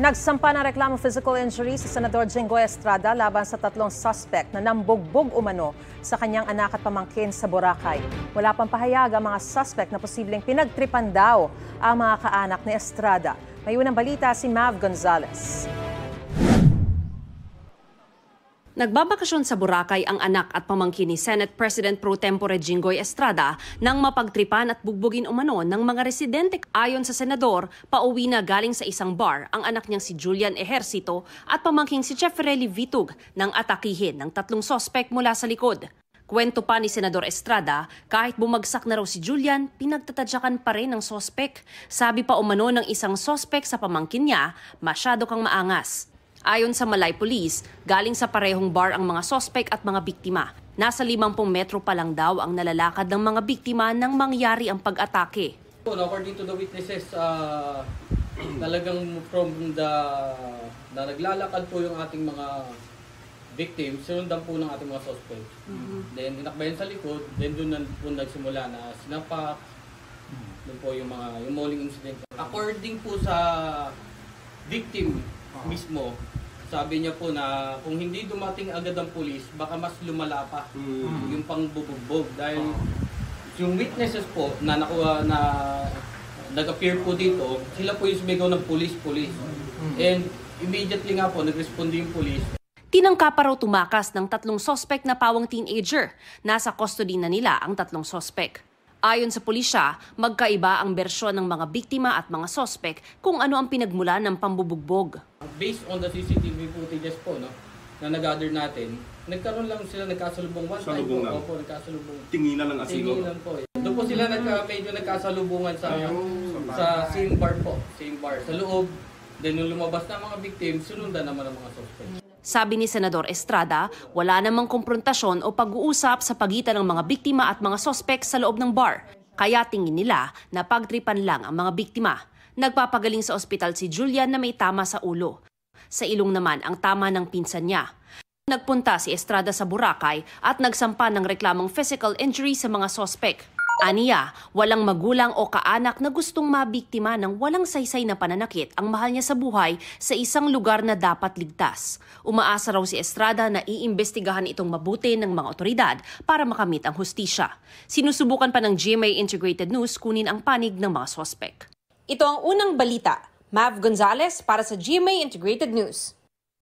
Nagsampa ng reklamo physical injury si Senador Jinggoy Estrada laban sa 3 suspect na nambugbog umano sa kanyang anak at pamangkin sa Boracay. Wala pang pahayag ang mga suspect na posibleng pinagtripan daw ang mga kaanak ni Estrada. May unang balita si Mav Gonzalez. Nagbabakasyon sa Boracay ang anak at pamangkin ni Senate President Pro Tempore Jinggoy Estrada nang mapagtripan at bugbugin umano ng mga residente. Ayon sa senador, pauwi na galing sa isang bar ang anak niyang si Julian Ejercito at pamangking si Jefferely Vitug nang atakihin ng 3 sospek mula sa likod. Kwento pa ni Senador Estrada, kahit bumagsak na raw si Julian, pinagtatadyakan pa rin ng sospek. Sabi pa umano ng isang sospek sa pamangkin niya, masyado kang maangas. Ayon sa Malay Police, galing sa parehong bar ang mga sospek at mga biktima. Nasa 50 metro pa lang daw ang nalalakad ng mga biktima nang mangyari ang pag-atake. According to the witnesses, talagang from na naglalakad po yung ating mga victims, sinundan po ng ating mga suspect. Then tinakbayan sa likod, then doon po nagsimula na sinapak. Doon po yung mauling incident. According po sa victim mismo, sabi niya po na kung hindi dumating agad ang pulis, baka mas lumala pa yung pangbubugbog. Dahil yung witnesses po na nakuha na nag-appear po dito, sila po yung sumigaw ng pulis. And immediately nga po, nag-responde yung pulis. Tinangka pa raw tumakas ng 3 sospek na pawang teenager. Nasa custody na nila ang 3 sospek. Ayon sa pulisya, magkaiba ang bersyon ng mga biktima at mga sospek kung ano ang pinagmulan ng pambubugbog. Based on the CCTV footages po, na nag-gather natin, nagkaroon lang sila nagkasalubong one time po. Opo, nagkasalubong. Tinginan lang asilo. Tinginan po. Doon po sila medyo nagkasalubungan sa same bar po. Same bar. Sa loob, then nung lumabas na mga victims, sunundan naman ang mga suspect. Sabi ni Senador Estrada, wala namang komprontasyon o pag-uusap sa pagitan ng mga biktima at mga sospek sa loob ng bar. Kaya tingin nila na pagtripan lang ang mga biktima. Nagpapagaling sa ospital si Julian na may tama sa ulo. Sa ilong naman ang tama ng pinsan niya. Nagpunta si Estrada sa Boracay at nagsampa ng reklamong physical injury sa mga sospek. Aniya, walang magulang o kaanak na gustong mabiktima ng walang saysay na pananakit ang mahal niya sa buhay sa isang lugar na dapat ligtas. Umaasa raw si Estrada na iimbestigahan itong mabuti ng mga otoridad para makamit ang hustisya. Sinusubukan pa ng GMA Integrated News kunin ang panig ng mga sospek. Ito ang unang balita. Mav Gonzalez para sa GMA Integrated News.